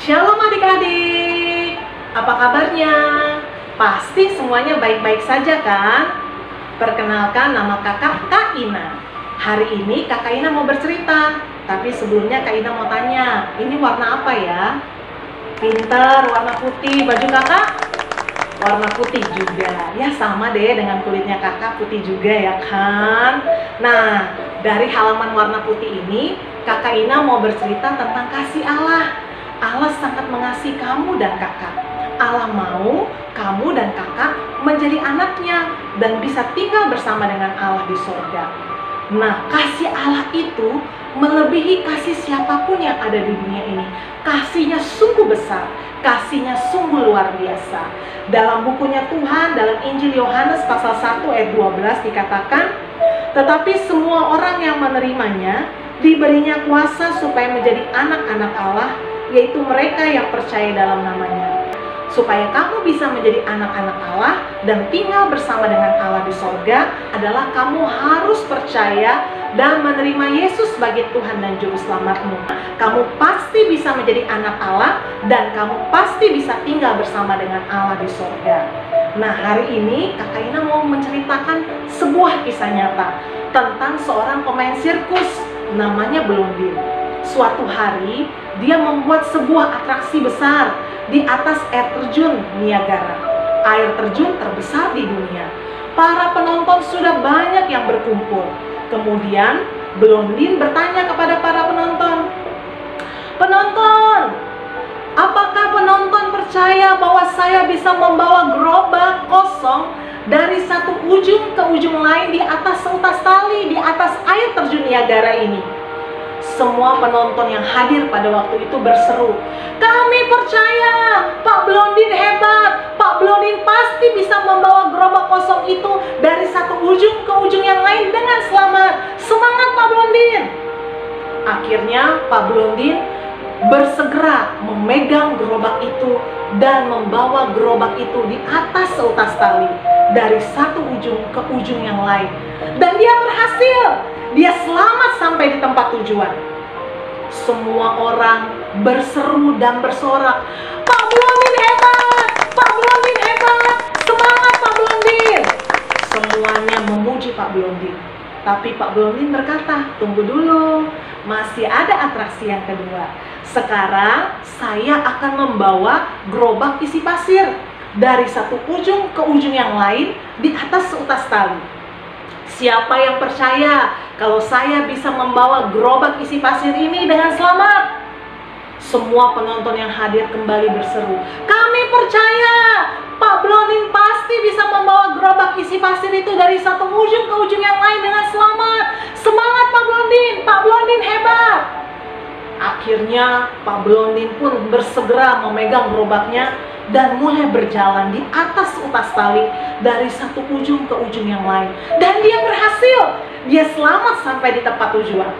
Shalom adik-adik, apa kabarnya? Pasti semuanya baik-baik saja kan? Perkenalkan, nama kakak Kak Ina. Hari ini kakak Ina mau bercerita. Tapi sebelumnya Kak Ina mau tanya, ini warna apa ya? Pinter, warna putih. Baju kakak? Warna putih juga. Ya sama deh dengan kulitnya kakak, putih juga ya kan? Nah, dari halaman warna putih ini kakak Ina mau bercerita tentang kasih Allah. Allah sangat mengasihi kamu dan kakak. Allah mau kamu dan kakak menjadi anaknya dan bisa tinggal bersama dengan Allah di surga. Nah, kasih Allah itu melebihi kasih siapapun yang ada di dunia ini. Kasihnya sungguh besar, kasihnya sungguh luar biasa. Dalam bukunya Tuhan, dalam Injil Yohanes pasal 1 ayat 12 dikatakan, tetapi semua orang yang menerimanya diberinya kuasa supaya menjadi anak-anak Allah, yaitu mereka yang percaya dalam namanya. Supaya kamu bisa menjadi anak-anak Allah dan tinggal bersama dengan Allah di sorga adalah kamu harus percaya dan menerima Yesus sebagai Tuhan dan Juru Selamatmu. Kamu pasti bisa menjadi anak Allah dan kamu pasti bisa tinggal bersama dengan Allah di sorga. Nah, hari ini kakak Ina mau menceritakan sebuah kisah nyata tentang seorang pemain sirkus namanya Blondin. Suatu hari dia membuat sebuah atraksi besar di atas air terjun Niagara, air terjun terbesar di dunia. Para penonton sudah banyak yang berkumpul. Kemudian Blondin bertanya kepada para penonton, "Penonton, apakah penonton percaya bahwa saya bisa membawa gerobak kosong dari satu ujung ke ujung lain di atas seutas tali di atas air terjun Niagara ini?" Semua penonton yang hadir pada waktu itu berseru, "Kami percaya, Pak Blondin hebat. Pak Blondin pasti bisa membawa gerobak kosong itu dari satu ujung ke ujung yang lain dengan selamat. Semangat Pak Blondin!" Akhirnya Pak Blondin bersegera memegang gerobak itu dan membawa gerobak itu di atas seutas tali dari satu ujung ke ujung yang lain. Dan dia berhasil. Dia selamat sampai di tempat tujuan. Semua orang berseru dan bersorak, "Pak Blondin hebat! Pak Blondin hebat! Semangat Pak Blondin!" Semuanya memuji Pak Blondin. Tapi Pak Blondin berkata, "Tunggu dulu, masih ada atraksi yang kedua. Sekarang saya akan membawa gerobak isi pasir dari satu ujung ke ujung yang lain di atas seutas tali. Siapa yang percaya kalau saya bisa membawa gerobak isi pasir ini dengan selamat?" Semua penonton yang hadir kembali berseru, "Kami percaya, Pak Blondin pasti bisa membawa gerobak isi pasir itu dari satu ujung ke ujung yang lain dengan selamat. Semangat Pak Blondin, Pak Blondin hebat!" Akhirnya Pak Blondin pun bersegera memegang gerobaknya dan mulai berjalan di atas seutas tali dari satu ujung ke ujung yang lain. Dan dia berhasil. Dia selamat sampai di tempat tujuan.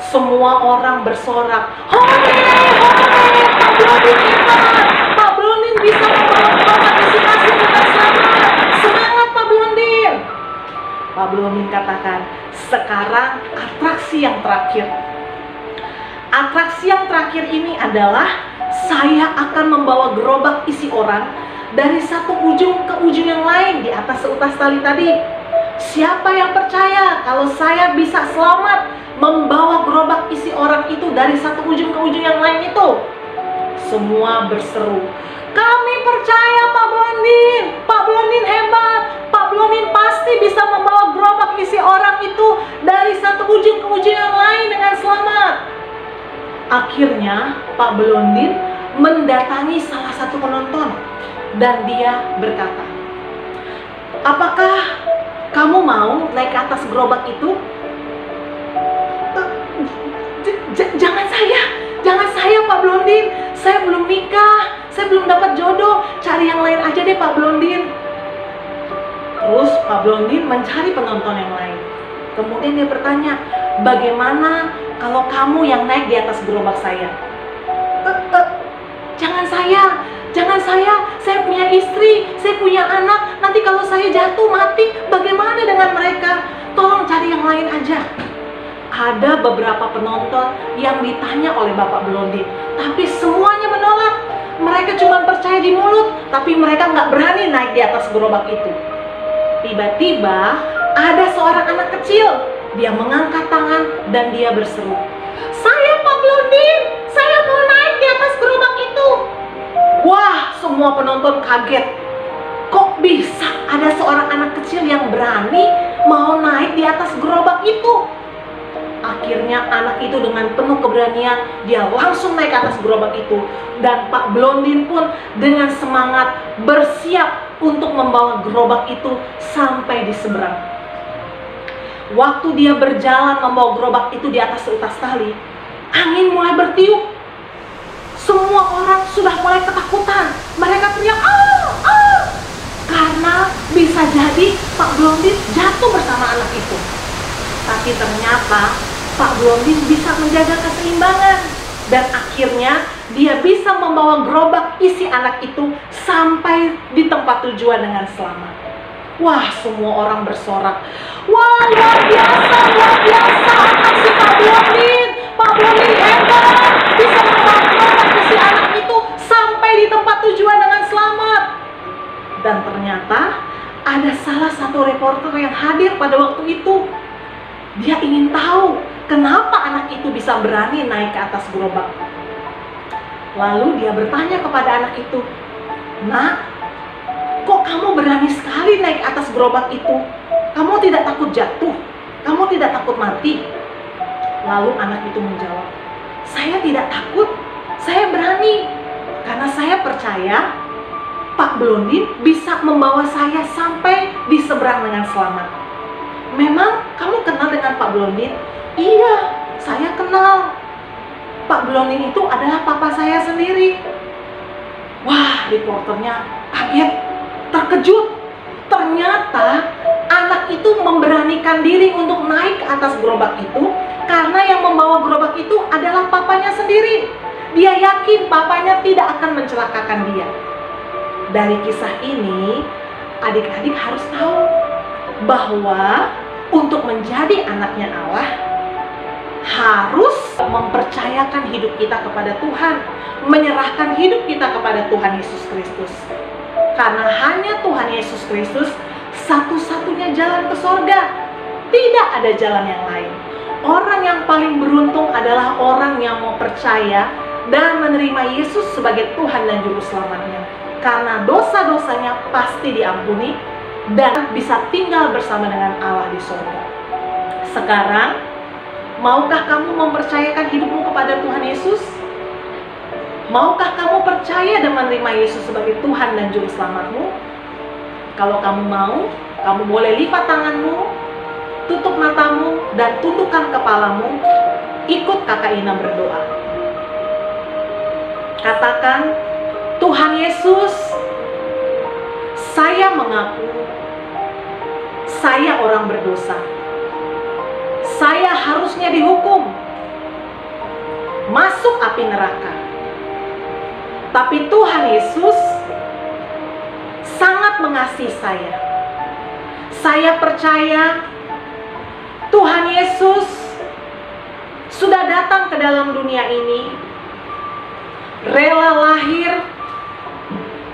Semua orang bersorak, "Hore! Hore! Pak Blondin hebat! Pak Blondin bisa membawa gerobak isi pasir dengan selamat. Semangat Pak Blondin!" Pak Blondin katakan, "Sekarang atraksi yang terakhir. Atraksi yang terakhir ini adalah saya akan membawa gerobak isi orang dari satu ujung ke ujung yang lain di atas seutas tali tadi. Siapa yang percaya kalau saya bisa selamat membawa gerobak isi orang itu dari satu ujung ke ujung yang lain itu?" Semua berseru, "Kami percaya Pak Blondin. Pak Blondin hebat. Pak Blondin pasti bisa membawa gerobak isi orang itu dari satu ujung ke ujung yang lain dengan selamat." Akhirnya Pak Blondin mendatangi salah satu penonton dan dia berkata, "Apakah kamu mau naik ke atas gerobak itu?" Jangan saya Pak Blondin. Saya belum nikah, saya belum dapat jodoh. Cari yang lain aja deh Pak Blondin." Terus Pak Blondin mencari penonton yang lain. Kemudian dia bertanya, "Bagaimana kalau kamu yang naik di atas gerobak saya?" Jangan saya punya istri, saya punya anak, nanti kalau saya jatuh mati, bagaimana dengan mereka? Tolong cari yang lain aja." Ada beberapa penonton yang ditanya oleh Bapak Blondin, tapi semuanya Mereka cuma percaya di mulut, tapi mereka nggak berani naik di atas gerobak itu. Tiba-tiba ada seorang anak kecil. Dia mengangkat tangan dan dia berseru, "Saya Pak Blondin, saya mau naik di atas gerobak itu." Wah, semua penonton kaget. Kok bisa ada seorang anak kecil yang berani mau naik di atas gerobak itu? Akhirnya anak itu dengan penuh keberanian, dia langsung naik ke atas gerobak itu. Dan Pak Blondin pun dengan semangat bersiap untuk membawa gerobak itu sampai di seberang. Waktu dia berjalan membawa gerobak itu di atas seutas tali, angin mulai bertiup. Semua orang sudah mulai ketakutan. Mereka teriak, "Ah! Ah!" Karena bisa jadi Pak Blondin jatuh bersama anak itu. Tapi ternyata Pak Blondin bisa menjaga keseimbangan. Dan akhirnya dia bisa membawa gerobak isi anak itu sampai di tempat tujuan dengan selamat. Wah, semua orang bersorak, "Wah, luar biasa anak si Pak Blondin. Pak Blondin hebat, bisa membawa gerobak isi anak itu sampai di tempat tujuan dengan selamat." Dan ternyata ada salah satu reporter yang hadir pada waktu itu. Dia ingin tahu kenapa anak itu bisa berani naik ke atas gerobak. Lalu dia bertanya kepada anak itu, "Nak, kok kamu berani sekali naik ke atas gerobak itu? Kamu tidak takut jatuh? Kamu tidak takut mati?" Lalu anak itu menjawab, "Saya tidak takut, saya berani. Karena saya percaya Pak Blondin bisa membawa saya sampai di seberang dengan selamat." "Memang kamu kenal dengan Pak Blondin?" "Iya, saya kenal. Pak Blondin itu adalah papa saya sendiri." Wah, reporternya kaget, terkejut. Ternyata anak itu memberanikan diri untuk naik ke atas gerobak itu karena yang membawa gerobak itu adalah papanya sendiri. Dia yakin papanya tidak akan mencelakakan dia. Dari kisah ini, adik-adik harus tahu bahwa untuk menjadi anaknya Allah harus mempercayakan hidup kita kepada Tuhan, menyerahkan hidup kita kepada Tuhan Yesus Kristus. Karena hanya Tuhan Yesus Kristus satu-satunya jalan ke sorga. Tidak ada jalan yang lain. Orang yang paling beruntung adalah orang yang mau percaya dan menerima Yesus sebagai Tuhan dan Juru Selamatnya. Karena dosa-dosanya pasti diampuni dan bisa tinggal bersama dengan Allah di sorga. Sekarang, maukah kamu mempercayakan hidupmu kepada Tuhan Yesus? Maukah kamu percaya dan menerima Yesus sebagai Tuhan dan Juru Selamatmu? Kalau kamu mau, kamu boleh lipat tanganmu, tutup matamu, dan tundukkan kepalamu. Ikut Kakak Ina berdoa. Katakan, "Tuhan Yesus, saya mengaku saya orang berdosa. Saya harusnya dihukum, masuk api neraka. Tapi Tuhan Yesus sangat mengasihi saya. Saya percaya Tuhan Yesus sudah datang ke dalam dunia ini, rela lahir,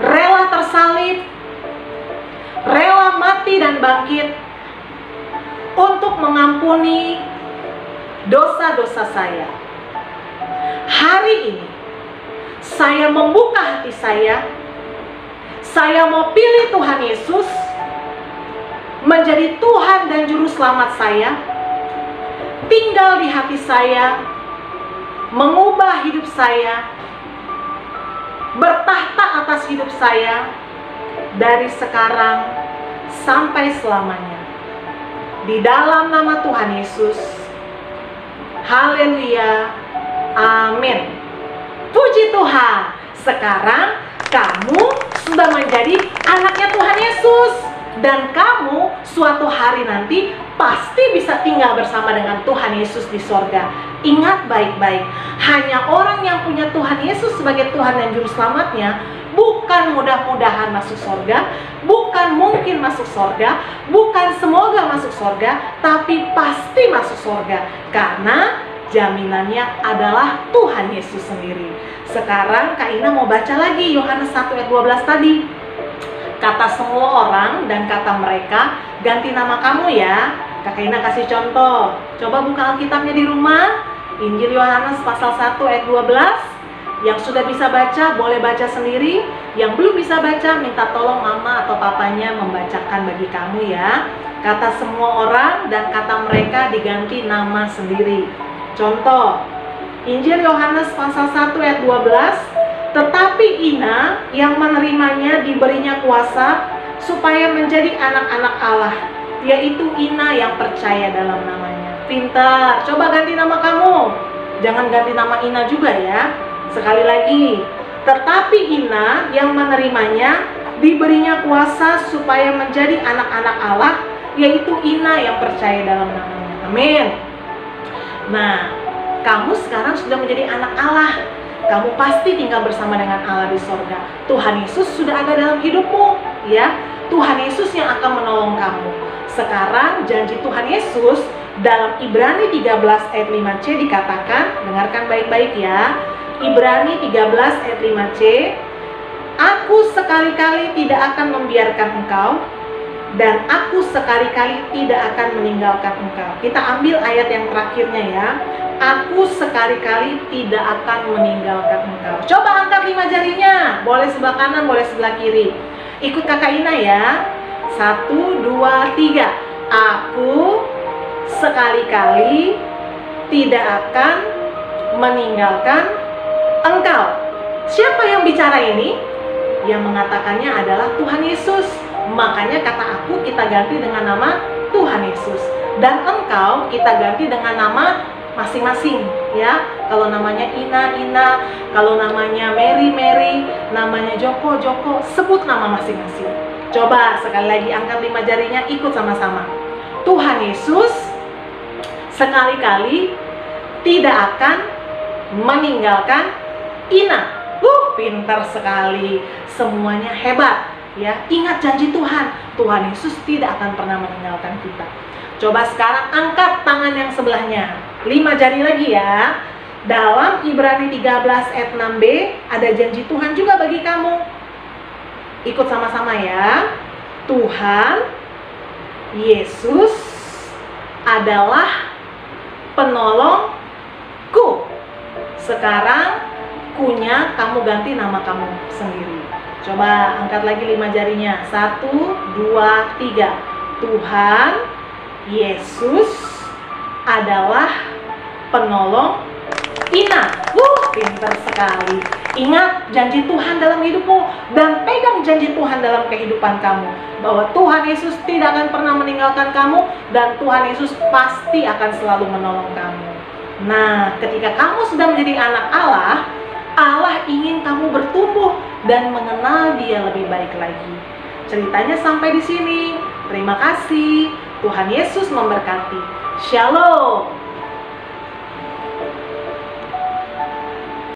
rela tersalib, rela mati dan bangkit untuk mengampuni dosa-dosa saya. Hari ini saya membuka hati saya mau pilih Tuhan Yesus menjadi Tuhan dan Juru Selamat saya, tinggal di hati saya, mengubah hidup saya, bertahta atas hidup saya dari sekarang sampai selamanya. Di dalam nama Tuhan Yesus. Haleluya. Amin. Puji Tuhan. Sekarang kamu sudah menjadi anaknya Tuhan Yesus. Dan kamu suatu hari nanti pasti bisa tinggal bersama dengan Tuhan Yesus di sorga. Ingat baik-baik, hanya orang yang punya Tuhan Yesus sebagai Tuhan dan Juru Selamatnya bukan mudah-mudahan masuk sorga, bukan mungkin masuk sorga, bukan semoga masuk sorga, tapi pasti masuk sorga. Karena jaminannya adalah Tuhan Yesus sendiri. Sekarang Kak Ina mau baca lagi Yohanes 1 ayat 12 tadi. Kata semua orang dan kata mereka, ganti nama kamu ya. Kak Ina kasih contoh. Coba buka Alkitabnya di rumah. Injil Yohanes pasal 1 ayat 12. Yang sudah bisa baca boleh baca sendiri. Yang belum bisa baca minta tolong mama atau papanya membacakan bagi kamu ya. Kata semua orang dan kata mereka diganti nama sendiri. Contoh, Injil Yohanes pasal 1 ayat 12. Tetapi Ina yang menerimanya diberinya kuasa supaya menjadi anak-anak Allah, yaitu Ina yang percaya dalam namanya. Pintar, coba ganti nama kamu. Jangan ganti nama Ina juga ya. Sekali lagi, tetapi Ina yang menerimanya diberinya kuasa supaya menjadi anak-anak Allah, yaitu Ina yang percaya dalam namanya. Amin. Nah, kamu sekarang sudah menjadi anak Allah. Kamu pasti tinggal bersama dengan Allah di sorga. Tuhan Yesus sudah ada dalam hidupmu, ya. Tuhan Yesus yang akan menolong kamu. Sekarang janji Tuhan Yesus dalam Ibrani 13 ayat 5c dikatakan, dengarkan baik-baik ya. Ibrani 13 ayat 5c, aku sekali-kali tidak akan membiarkan engkau, dan aku sekali-kali tidak akan meninggalkan engkau. Kita ambil ayat yang terakhirnya ya. Aku sekali-kali tidak akan meninggalkan engkau. Coba angkat 5 jarinya. Boleh sebelah kanan, boleh sebelah kiri. Ikut Kakak Ina ya. 1, 2, 3. Aku sekali-kali tidak akan meninggalkan engkau. Siapa yang bicara ini? Yang mengatakannya adalah Tuhan Yesus. Makanya kata aku kita ganti dengan nama Tuhan Yesus. Dan engkau kita ganti dengan nama masing-masing ya. Kalau namanya Ina, kalau namanya Mary, namanya Joko, sebut nama masing-masing. Coba sekali lagi angkat 5 jarinya, ikut sama-sama. Tuhan Yesus sekali-kali tidak akan meninggalkan Ina. Pintar sekali. Semuanya hebat ya. Ingat janji Tuhan. Tuhan Yesus tidak akan pernah meninggalkan kita. Coba sekarang angkat tangan yang sebelahnya. 5 jari lagi ya. Dalam Ibrani 13 ayat 6b ada janji Tuhan juga bagi kamu. Ikut sama-sama ya. Tuhan Yesus adalah penolongku. Sekarang kunya kamu ganti nama kamu sendiri. Coba angkat lagi 5 jarinya. 1, 2, 3. Tuhan Yesus adalah penolong Ina. Pintar sekali. Ingat janji Tuhan dalam hidupmu dan pegang janji Tuhan dalam kehidupan kamu, bahwa Tuhan Yesus tidak akan pernah meninggalkan kamu dan Tuhan Yesus pasti akan selalu menolong kamu. Nah, ketika kamu sudah menjadi anak Allah, Allah ingin kamu bertumbuh dan mengenal Dia lebih baik lagi. Ceritanya sampai di sini. Terima kasih. Tuhan Yesus memberkati. Shalom.